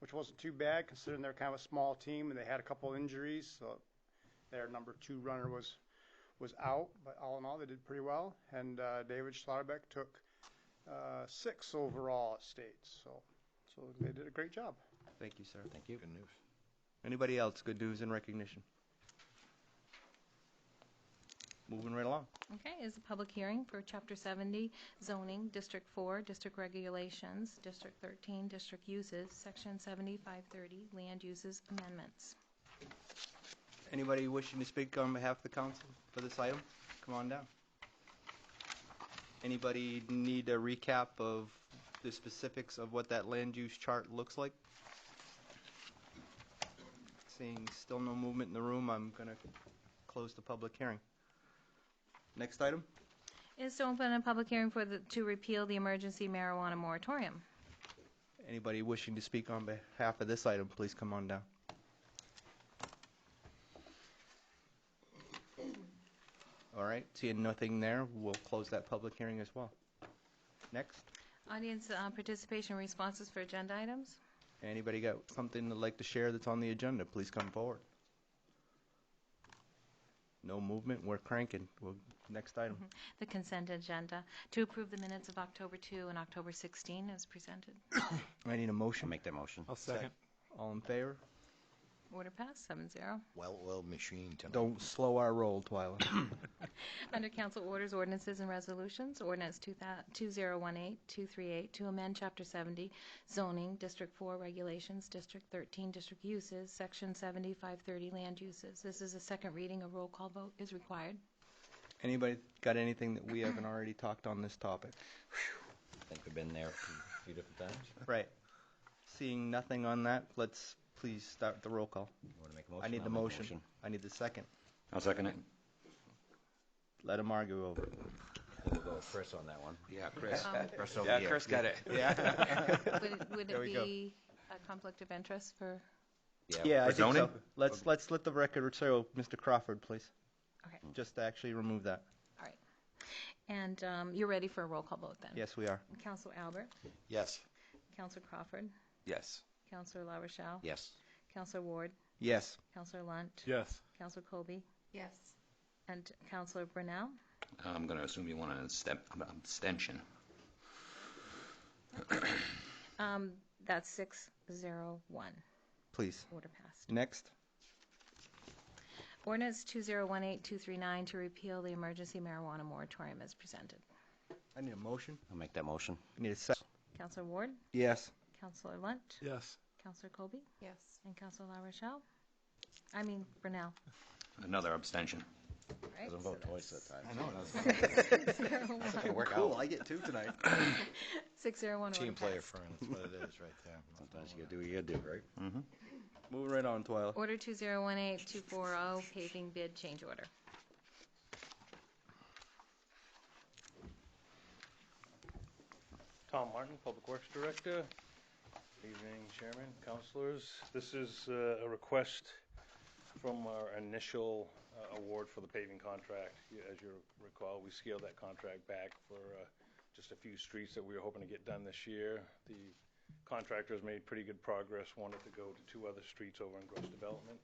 which wasn't too bad considering they're kind of a small team and they had a couple injuries. So their number 2 runner was out, but all in all, they did pretty well. And David Schlotterbeck took 6 overall at state. So they did a great job. Thank you, sir. Thank you. Good news. Anybody else? Good news and recognition. Moving right along. Okay, is a public hearing for Chapter 70 zoning, District 4, District Regulations, District 13, District Uses, Section 7530, Land Uses Amendments. Anybody wishing to speak on behalf of the council for this item? Come on down. Anybody need a recap of the specifics of what that land use chart looks like? Seeing still no movement in the room, I'm going to close the public hearing. Next item. Is to open a public hearing to repeal the emergency marijuana moratorium. Anybody wishing to speak on behalf of this item, please come on down. All right, seeing nothing there, we'll close that public hearing as well. Next. Audience participation responses for agenda items. Anybody got something they'd like to share that's on the agenda, please come forward. No movement, we're cranking. Next item. The consent agenda. To approve the minutes of October 2 and October 16 as presented. I need a motion. I'll make that motion. I'll second. All in favor? Order passed, 7-0. Well machine tonight. Don't slow our roll, Twyla. Under council orders, ordinances, and resolutions, ordinance 2018-238 to amend Chapter 70, zoning, District 4 regulations, District 13 district uses, Section 7530 land uses. This is a second reading. A roll call vote is required. Anybody got anything that we haven't already talked on this topic? I think we've been there a few different times. Right. Seeing nothing on that, let's please start the roll call. You want to make a motion? I need the I'll make motion. I need the second. I'll second it. Let him argue over it. We'll go with Chris on that one. Yeah, Chris. Chris over here. Chris got it. Yeah. Would There it we go. be a conflict of interest for? Yeah, I For think zoning? so. Let's let the record show, Mr. Crawford, please. Okay, Just to actually remove that. all right. And you're ready for a roll call vote then? Yes, we are. Councilor Albert, Yes. Councilor Crawford, Yes. Councilor La Rochelle, Yes. Councilor Ward, Yes. Councilor Lunt, Yes. Councilor Colby, Yes. and Councilor Brunel. I'm going to assume you want an abstention. That's 601. Please. Order passed. Next. Ordinance 2018-239 to repeal the emergency marijuana moratorium as presented. I need a motion. I'll make that motion. I need a second. Councilor Ward, Yes. Councilor Lunt, Yes. Councilor Colby, Yes. and Councilor La Rochelle. Brunel. Another abstention. Right, Doesn't vote twice that time. I know. 601. Okay, work Cool, out. I get 2 tonight. 601. Team order player passed. firm. That's what it is right there. Sometimes you gotta do what you gotta do, right? Mm-hmm. Moving right on, Twyla. Order 2018-240 paving bid change order. Tom Martin, Public Works Director. Evening, Chairman, councilors. This is a request from our initial award for the paving contract. As you recall, we scaled that contract back for just a few streets that we were hoping to get done this year. The contractors made pretty good progress, wanted to go to 2 other streets over in gross development.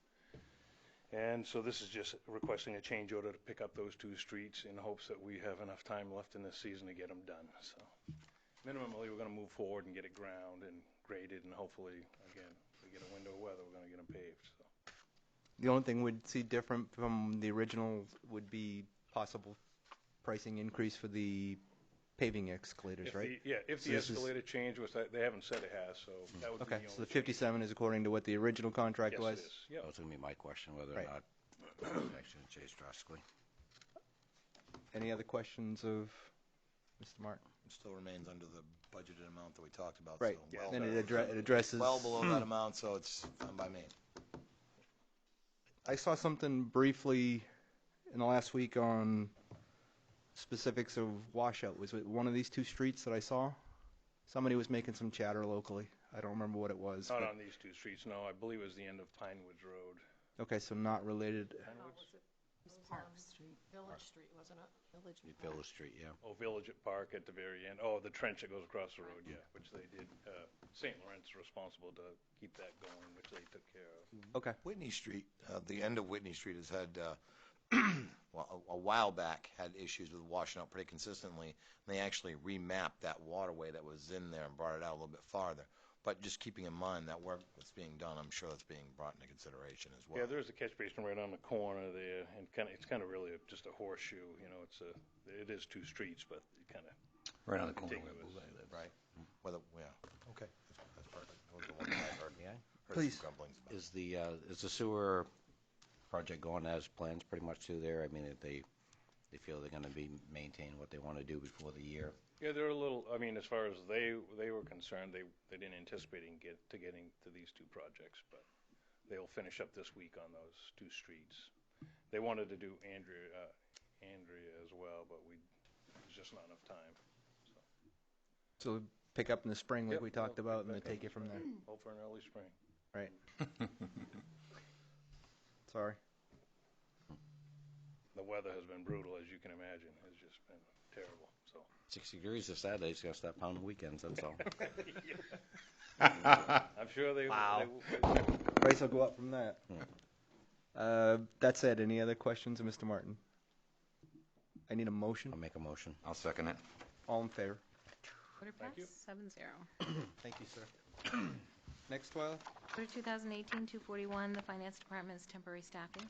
And so this is just requesting a change order to pick up those 2 streets in hopes that we have enough time left in this season to get them done. So minimally, we're going to move forward and get it ground and graded, and hopefully, again, if we get a window of weather, we're going to get them paved. So. The only thing we'd see different from the original would be possible pricing increase for the paving escalators, right? If So the this is- escalator change, which they haven't said it has, so that would Okay, be the so the only 57 is according to what the original contract change. was? Yes, it is. Yep. That was gonna be my question, whether Right. or not it's actually changed drastically. Any other questions of Mr. Martin? It still remains under the budgeted amount that we talked about. Right, So Yeah. and it addresses... well below that amount, so it's fine by me. I saw something briefly in the last week on specifics of washout. Was it one of these 2 streets that I saw? Somebody was making some chatter locally. I don't remember what it was. Not but- on these 2 streets, no. I believe it was the end of Pinewoods Road. Okay, so not related. Pinewoods? Park Street. Village Street, wasn't it? Village and Park. Village Street, yeah. Oh, Village at Park at the very end. Oh, the trench that goes across the road, yeah, which they did. St. Lawrence responsible to keep that going, which they took care of. Okay. Whitney Street, the end of Whitney Street has had, well, a while back, had issues with washing out pretty consistently. And they actually remapped that waterway that was in there and brought it out a little bit farther. But just keeping in mind that work that's being done, I'm sure that's being brought into consideration as well. Yeah, there's a catch basin right on the corner there, and it's kind of really just a horseshoe. You know, it is two streets, but it kind of Right on the corner where contiguous. Boulay lives. Right. Whether, yeah, okay, that's perfect. Those are the ones I heard. Yeah. Heard Please. some grumblings about. Is the sewer project going as planned pretty much through there? I mean, if they feel they're going to be maintain what they want to do before the year? Yeah, they're a little. I mean, as far as they were concerned, they didn't anticipate getting to these two projects, but they'll finish up this week on those two streets. They wanted to do Andrea as well, but there's just not enough time. So pick up in the spring like Yep, we talked we'll about pick and then back up take it from there. Hope for an early spring. Right. Sorry. The weather has been brutal, as you can imagine. It's just been terrible. So 60 degrees this Saturday. Just got to stop pounding weekends, that's all. I'm sure they. Wow. They Price will go up from that. Yeah. That said, any other questions of Mr. Martin? I need a motion. I'll make a motion. I'll second it. All in favor? Order Thank you. passed 7-0. Thank you, sir. Next, Twyla. Order 2018-241, the Finance Department's temporary staffing.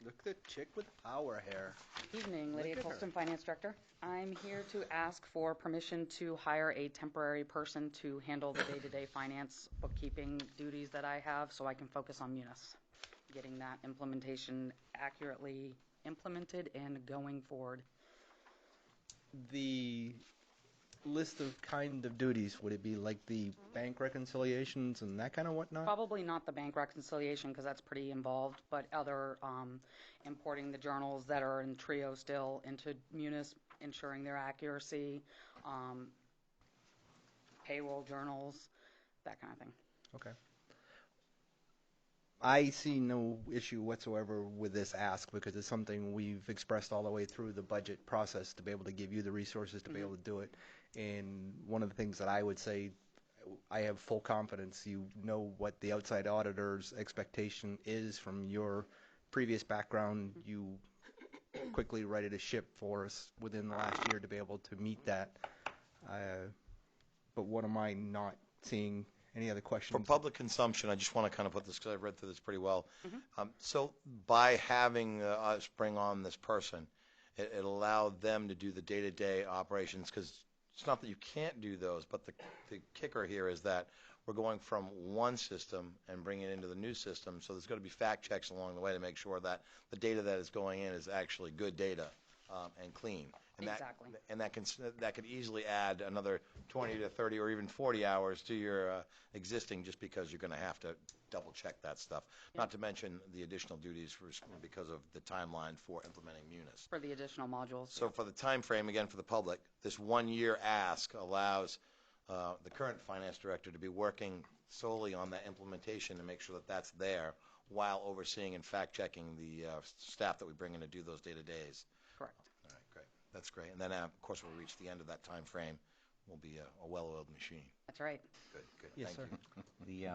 Look at the chick with power hair. Evening, Lydia Look at her. Colston, Finance Director. I'm here to ask for permission to hire a temporary person to handle the day-to-day finance bookkeeping duties that I have so I can focus on Munis, getting that implementation accurately implemented and going forward. The list of kind of duties, would it be like the bank reconciliations and that kind of whatnot? Probably not the bank reconciliation because that's pretty involved, but other importing the journals that are in Trio still into Munis, ensuring their accuracy, payroll journals, that kind of thing. Okay. I see no issue whatsoever with this ask because it's something we've expressed all the way through the budget process to be able to give you the resources to be able to do it. And one of the things that I would say, I have full confidence you know what the outside auditor's expectation is from your previous background. You quickly righted a ship for us within the last year to be able to meet that. But what am I not seeing? Any other questions? For public consumption, I just want to kind of put this, because I've read through this pretty well. So by having us bring on this person, it allowed them to do the day-to-day operations, because it's not that you can't do those, but the kicker here is that we're going from one system and bringing it into the new system, so there's going to be fact checks along the way to make sure that the data that is going in is actually good data and clean. And Exactly. that could easily add another 20 to 30 or even 40 hours to your existing, just because you're going to have to double check that stuff. Not to mention the additional duties because of the timeline for implementing Munis. For the additional modules. So for the time frame, again, for the public, this 1 year ask allows the current finance director to be working solely on that implementation to make sure that that's there while overseeing and fact checking the staff that we bring in to do those day-to-days. Correct. All right, great. That's great. And then, of course, we'll reach the end of that time frame. We'll be a well-oiled machine. That's right. Good, good. Yes, Thank sir. you.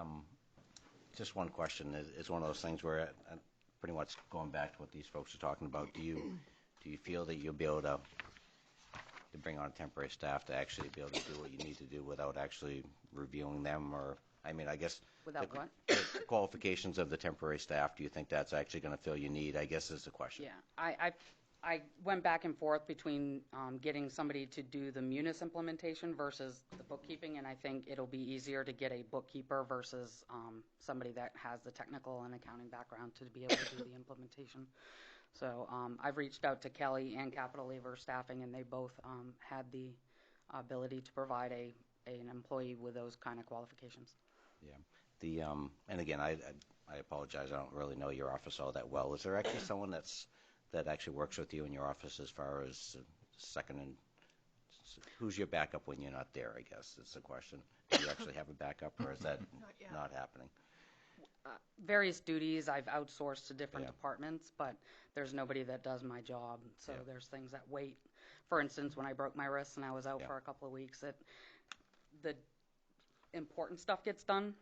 Just one question. It's one of those things where, pretty much going back to what these folks are talking about, do you feel that you'll be able to bring on temporary staff to actually be able to do what you need to do without actually reviewing them? Or, I mean, I guess Without what? the qualifications of the temporary staff, do you think that's actually going to fill your need, I guess, is the question. Yeah, I went back and forth between getting somebody to do the Munis implementation versus the bookkeeping, and I think it'll be easier to get a bookkeeper versus somebody that has the technical and accounting background to be able to do the implementation. So I've reached out to Kelly and Capital Labor Staffing, and they both had the ability to provide an employee with those kind of qualifications. Yeah. And again, I apologize. I don't really know your office all that well. Is there actually someone that actually works with you in your office as far as second and who's your backup when you're not there? I guess is the question. Do you actually have a backup, or is that Not yet. not happening? Various duties I've outsourced to different Yeah. departments, but there's nobody that does my job. So Yeah. there's things that wait. For instance, when I broke my wrist and I was out Yeah. for a couple of weeks, the important stuff gets done,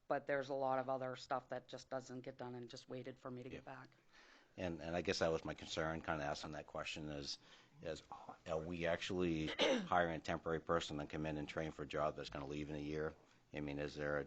but there's a lot of other stuff that just doesn't get done and just waited for me to get back. And I guess that was my concern, kind of asking that question is are we actually hiring a temporary person to come in and train for a job that's going to leave in a year? I mean, is there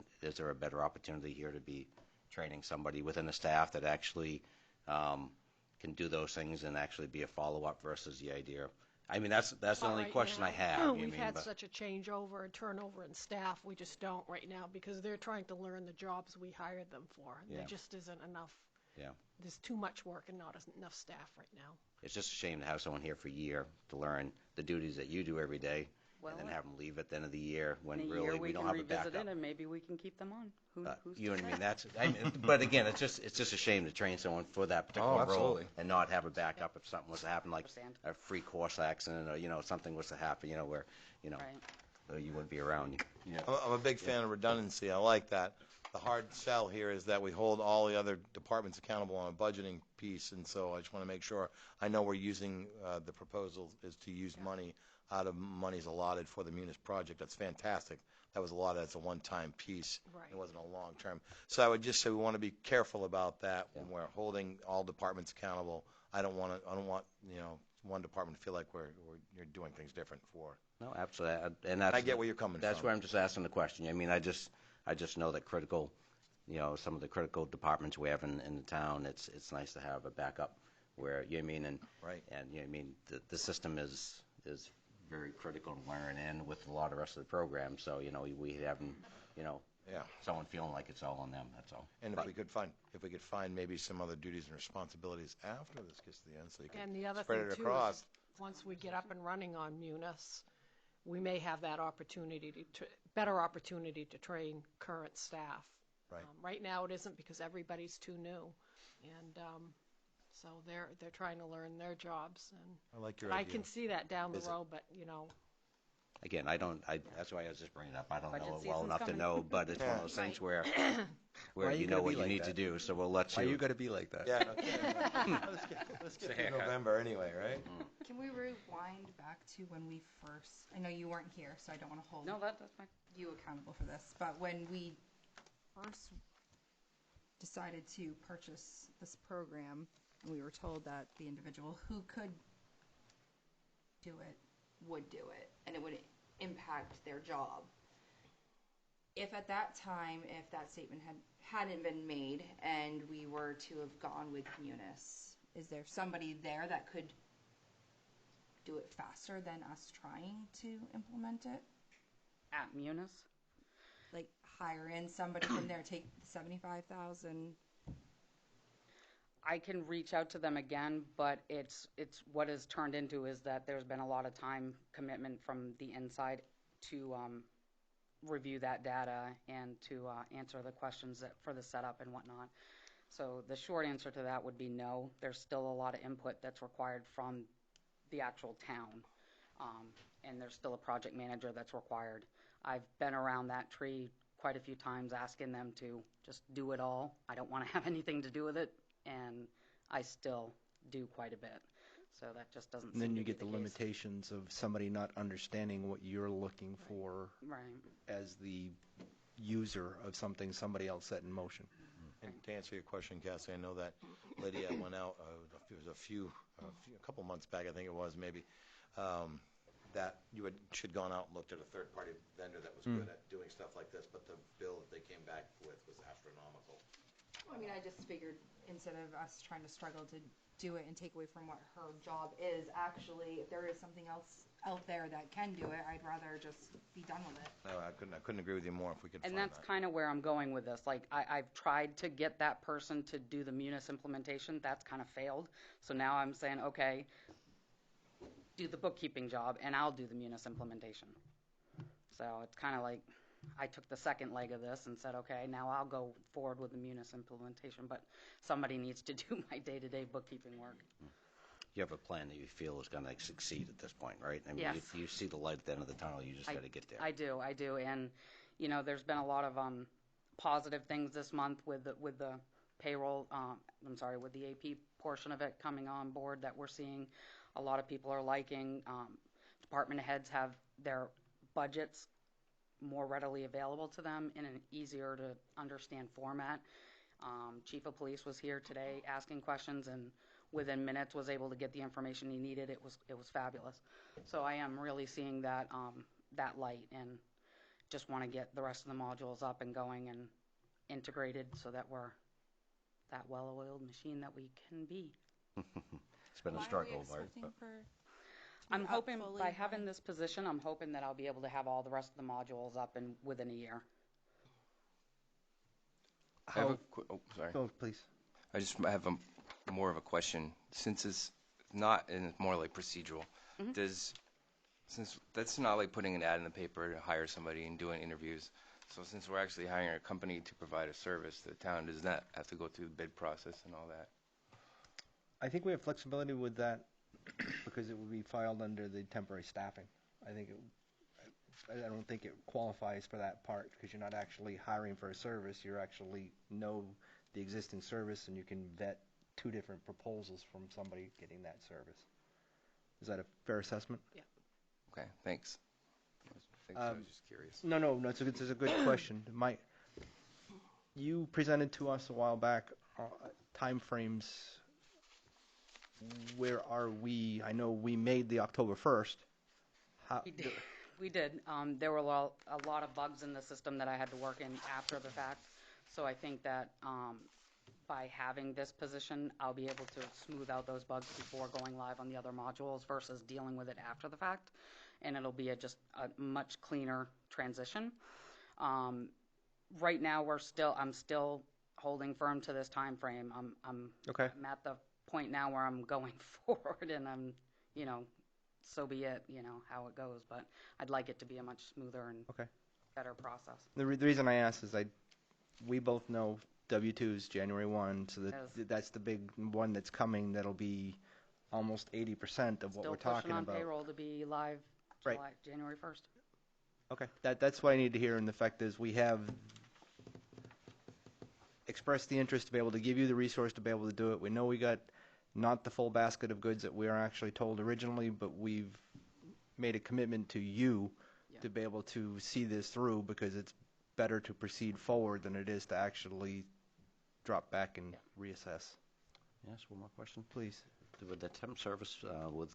a better opportunity here to be training somebody within the staff that actually can do those things and actually be a follow-up versus the idea? I mean, that's the only Right question now, I have. We've had such a changeover and turnover in staff, we just don't right now, because they're trying to learn the jobs we hired them for. Yeah. There just isn't enough. Yeah. There's too much work and not enough staff right now. It's just a shame to have someone here for a year to learn the duties that you do every day, Well, and then have them leave at the end of the year when in a really year we we don't can have a revisit backup. it and maybe we can keep them on. Who's You know to what I say? mean? But again, it's just a shame to train someone for that particular role absolutely. and not have a backup if something was to happen, like Understand. a free course accident or something was to happen, where Right. you wouldn't be around. I'm a big fan of redundancy. I like that. The hard sell here is that we hold all the other departments accountable on a budgeting piece, and so I just want to make sure I know we're using the proposal is to use money out of monies allotted for the Munis project. That's fantastic. That was allotted as a one-time piece. Right. It wasn't a long-term. So I would just say we want to be careful about that when we're holding all departments accountable. I don't want one department to feel like you're doing things different for. No, absolutely, and that's I get where you're coming That's from. where I'm just asking the question. I mean, I just know that critical, some of the critical departments we have in the town. It's nice to have a backup where Right. and the system is very critical to learn in with a lot of the rest of the program. So we haven't someone feeling like it's all on them. That's all. And if we could find maybe some other duties and responsibilities after this gets to the end, so you And can the other spread thing it too across. is, once we get up and running on Munis, we may have that opportunity better opportunity to train current staff. Right. Right now it isn't because everybody's too new, and so they're trying to learn their jobs. And I like your I idea. can see that down the Visit. road, but Again, that's why I was just bringing it up. I don't Budget know it well season's enough to coming. know, but it's one of those things where Why you you know gotta what be you like need to that? do. So we'll let Why you. you got to be like that? Yeah, no kidding. Let's get through November anyway, right? Can we rewind back to when we first, I know you weren't here, so I don't want to hold No, that's fine. you accountable for this, but when we first decided to purchase this program, we were told that the individual who could do it would do it, and it would impact their job. If at that time, if that statement hadn't been made and we were to have gone with Munis, is there somebody there that could do it faster than us trying to implement it? At Munis? Like hire in somebody from there, take the 75,000. I can reach out to them again, but it's what has turned into is that there's been a lot of time commitment from the inside to review that data and to answer the questions for the setup and whatnot. So the short answer to that would be no. There's still a lot of input that's required from the actual town, and there's still a project manager that's required. I've been around that tree quite a few times asking them to just do it all. I don't want to have anything to do with it, and I still do quite a bit. So that just doesn't And seem then to you be get the case. limitations of somebody not understanding what you're looking for Right. as the user of something somebody else set in motion. And to answer your question, Cassie, I know that Lydia went out, it was a couple months back, I think it was maybe, that you should gone out and looked at a third-party vendor that was good at doing stuff like this, but the bill that they came back with was astronomical. I mean, I just figured instead of us trying to struggle to do it and take away from what her job is, actually, if there is something else out there that can do it, I'd rather just be done with it. No, I couldn't agree with you more if we could And find that's that. kind of where I'm going with this. Like, I've tried to get that person to do the Munis implementation. That's kind of failed. So now I'm saying, okay, do the bookkeeping job, and I'll do the Munis implementation. So it's kind of like I took the second leg of this and said, okay, now I'll go forward with the Munis implementation, but somebody needs to do my day-to-day bookkeeping work. You have a plan that you feel is going to succeed at this point, right? I mean, Yes. you see the light at the end of the tunnel. You just got to get there. I do. And, there's been a lot of positive things this month with the payroll, with the AP portion of it coming on board that we're seeing a lot of people are liking. Department heads have their budgets more readily available to them in an easier to understand format. Chief of Police was here today asking questions and within minutes was able to get the information he needed. It was fabulous. So I am really seeing that that light, and just want to get the rest of the modules up and going and integrated so that we're that well-oiled machine that we can be. It's been a struggle, Bart. I'm hoping by having this position, I'm hoping that I'll be able to have all the rest of the modules up in within a year. I have sorry. Oh, please. I just have more of a question. Since it's not, and it's more like procedural, since that's not like putting an ad in the paper to hire somebody and doing interviews, so since we're actually hiring a company to provide a service to the town, does that have to go through the bid process and all that? I think we have flexibility with that because it would be filed under the temporary staffing. I don't think it qualifies for that part because you're not actually hiring for a service. You actually know the existing service and you can vet two different proposals from somebody getting that service. Is that a fair assessment? Yeah. Okay, thanks. I was just curious. No, it's a good question. You presented to us a while back time frames. Where are we? I know we made the October 1st. We did. There were a lot of bugs in the system that I had to work in after the fact. So I think that by having this position, I'll be able to smooth out those bugs before going live on the other modules versus dealing with it after the fact. And it'll be just a much cleaner transition. Right now, I'm still holding firm to this time frame. I'm at the point now where I'm going forward, and I'm, so be it, how it goes. But I'd like it to be a much smoother and better process. The reason I ask is we both know W-2's January 1, so that's the big one that's coming. That'll be almost 80% of what we're talking about. Still pushing on payroll to be live January 1st. Okay, that's what I need to hear, and the fact is we have expressed the interest to be able to give you the resource to be able to do it. We know we got not the full basket of goods that we are actually told originally, but we've made a commitment to you to be able to see this through because it's better to proceed forward than it is to actually drop back and reassess. Yes, one more question. Please. With the temp service,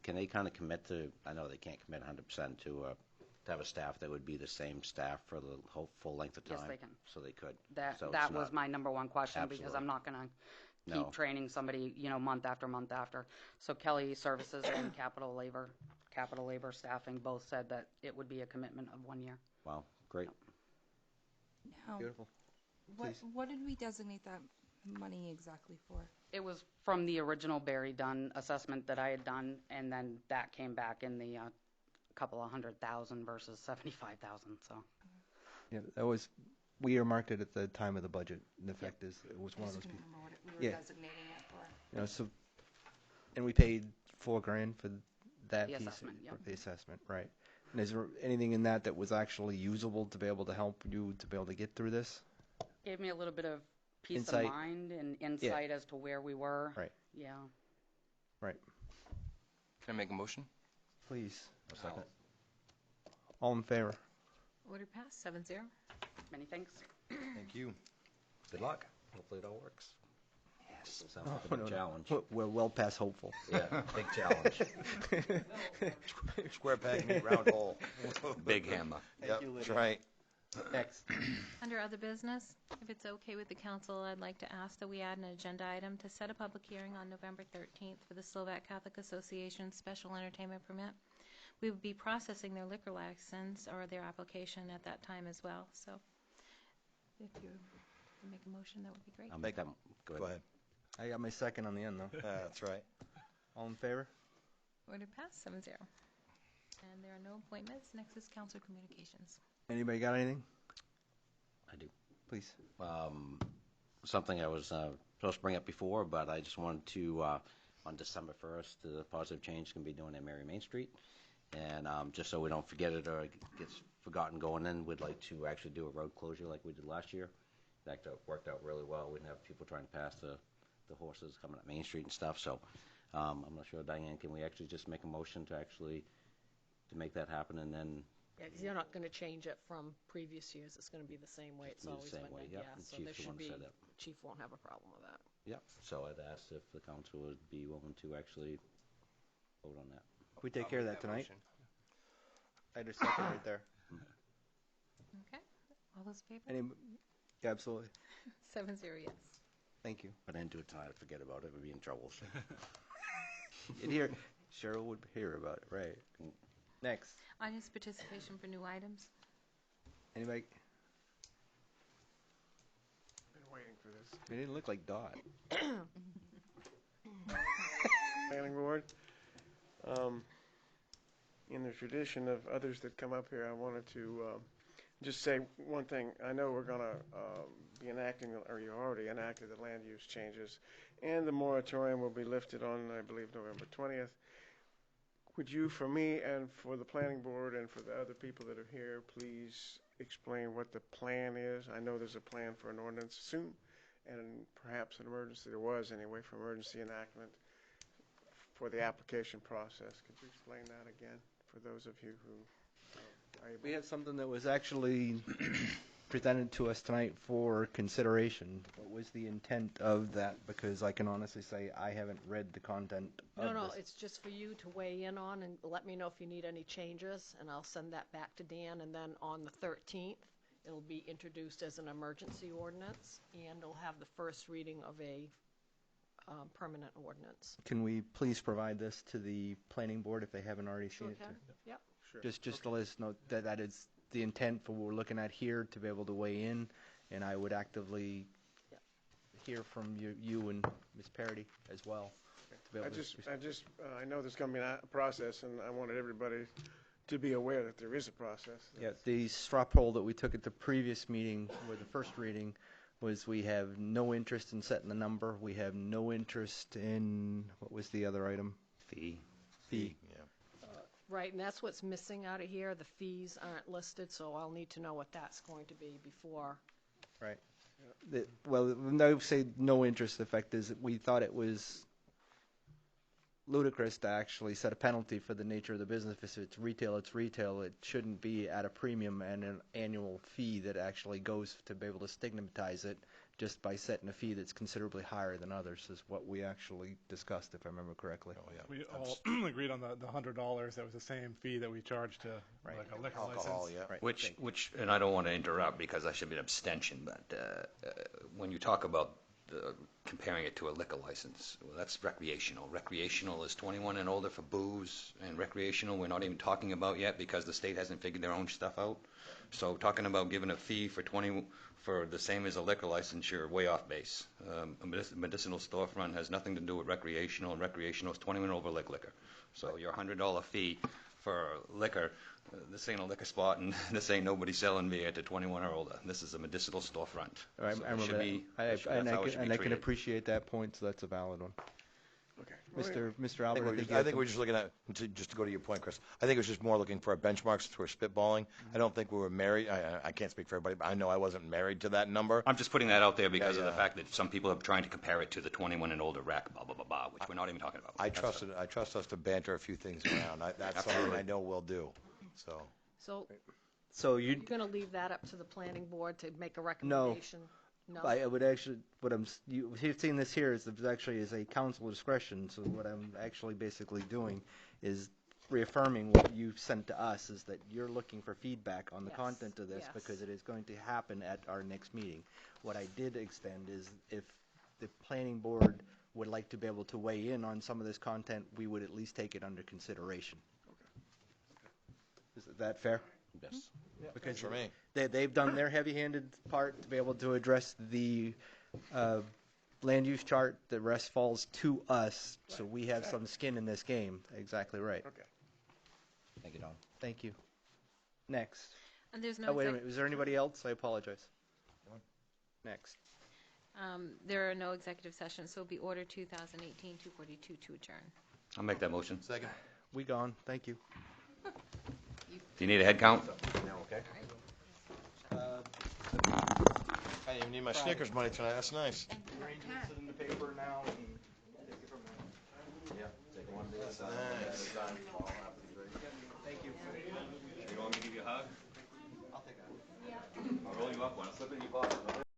can they kind of commit to, I know they can't commit 100% to have a staff that would be the same staff for the whole full length of time? Yes, they can. So they could. That was my number one question. Absolutely. Because I'm not going to keep training somebody, month after month after. So Kelly Services and Capital Labor Staffing both said that it would be a commitment of 1 year. Wow, great. Now, Beautiful. what did we designate that money exactly for? It was from the original Barry Dunn assessment that I had done, and then that came back in the couple of $100,000 versus $75,000. So. Yeah, that was we earmarked it at the time of the budget. And the fact is, it was one of those people. Remember what we were designating it for. So, and we paid $4,000 for that the piece assessment, the assessment, right? And is there anything in that was actually usable to be able to help you to be able to get through this? Gave me a little bit of peace Insight. of mind and insight as to where we were. Right. Yeah. Right. Can I make a motion? Please. A second. All in favor? Order passed, 7-0. Many thanks. Thank you. Good luck. Hopefully it all works. Yes. Sounds like a big challenge. We're well past hopeful. Yeah, big challenge. Square peg, meet round hole. Big hammer. Yep, that's right. Next. Under other business, if it's okay with the council, I'd like to ask that we add an agenda item to set a public hearing on November 13th for the Slovak Catholic Association special entertainment permit. We would be processing their liquor license or their application at that time as well. So if you make a motion, that would be great. I'll make that. Go ahead. I got my second on the end, though. That's right. All in favor? Order passed, 7-0. And there are no appointments. Next is council communications. Anybody got anything? I do. Please. Something I was supposed to bring up before, but I just wanted to, on December 1st, the Positive Change is going to be doing at Mary Main Street. And just so we don't forget it or it gets forgotten going in, we'd like to actually do a road closure like we did last year worked out really well. We didn't have people trying to pass the horses coming up Main Street and stuff, so I'm not sure, Diane, can we actually just make a motion to make that happen, and then Yeah, because you're not going to change it from previous years. It's going to be the same way it's Be the always same been. way, Yeah, yep, and so Chief there the should one be, said that. Chief won't have a problem with that. Yep. So I'd ask if the council would be willing to actually vote on that. We take care of that tonight. I just second right there. Okay. All those in favor? Any, yeah, absolutely. 7-0, yes. Thank you. If I didn't do it tonight, I'd forget about it. We'd be in trouble. So. You'd hear, Cheryl would hear about it, right? Next. Audience participation for new items. Anybody? Been waiting for this. They didn't look like Dot. Planning board. In the tradition of others that come up here, I wanted to just say one thing. I know we're going to be enacting, or you already enacted the land use changes, and the moratorium will be lifted on, I believe, November 20th. Would you, for me and for the planning board and for the other people that are here, please explain what the plan is? I know there's a plan for an ordinance soon, and perhaps an emergency. There was, anyway, for emergency enactment for the application process. Could you explain that again for those of you who are able? We have something that was actually presented to us tonight for consideration. What was the intent of that? Because I can honestly say I haven't read the content of No, this. it's just for you to weigh in on and let me know if you need any changes, and I'll send that back to Dan. And then on the 13th, it'll be introduced as an emergency ordinance, and it'll have the first reading of a permanent ordinance. Can we please provide this to the planning board if they haven't already seen it? Can? Yep. Sure. Just to let us know that that is the intent for what we're looking at here, to be able to weigh in, and I would actively hear from you and Ms. Parity as well. To be able I know there's going to be a process, and I wanted everybody to be aware that there is a process. Yeah, the straw poll that we took at the previous meeting, or the first reading, was we have no interest in setting the number. We have no interest in, what was the other item? Fee. Fee. Yeah. Right, and that's what's missing out of here. The fees aren't listed, so I'll need to know what that's going to be before. Right. Well, when I say no interest, the fact is that we thought it was ludicrous to actually set a penalty for the nature of the business. If it's retail, it's retail. It shouldn't be at a premium and an annual fee that actually goes to be able to stigmatize it just by setting a fee that's considerably higher than others, is what we actually discussed, if I remember correctly. Oh, yeah. We all agreed on the $100. That was the same fee that we charged to like a liquor Alcohol, license. yeah. Right. Which, and I don't want to interrupt because I should be an abstention, but when you talk about comparing it to a liquor license, well, that's recreational. Recreational is 21 and older for booze, and recreational we're not even talking about yet because the state hasn't figured their own stuff out. So talking about giving a fee for the same as a liquor license, you're way off base. A medicinal storefront has nothing to do with recreational, and recreational is 21 over like liquor. So your $100 fee for liquor, this ain't a liquor spot, and this ain't nobody selling beer to 21 or older. This is a medicinal storefront. I So it remember should that. be- And that's how it should be I can treated. appreciate that point, so that's a valid one. Okay. Mr. Albert, I think we're just looking at, just to go to your point, Chris, I think it was just more looking for a benchmark since we're spitballing. I don't think we were married. I can't speak for everybody, but I know I wasn't married to that number. I'm just putting that out there because of the yeah. fact that some people are trying to compare it to the 21 and older rec, blah, blah, blah, blah, which we're not even talking about. I That's trust us to banter a few things around. That's something Absolutely. I know we'll do. So So You're going to leave that up to the planning board to make a recommendation? No. I would actually, you've seen this here, is actually is a council discretion, so what I'm actually basically doing is reaffirming what you've sent to us, is that you're looking for feedback on the Yes, content of this, yes. because it is going to happen at our next meeting. What I did extend is if the planning board would like to be able to weigh in on some of this content, we would at least take it under consideration. Is that fair? Yes. Because for me. they've done their heavy-handed part to be able to address the land use chart. The rest falls to us, so we have some skin in this game. Exactly right. Okay. Thank you, Don. Thank you. Next. And there's no Oh, wait a minute. Was there anybody else? I apologize. Next. There are no executive sessions, so it'll be order 2018-242 to adjourn. I'll make that motion. Second. We gone. Thank you. Do you need a head count? No, okay. didn't even need my Snickers money tonight. That's nice. Arrange it, sit in the paper now, and take it from there. Yeah, take one day at a time. Nice. Thank you. You want me to give you a hug? I'll take that. I'll roll you up one. Slip it in your pocket.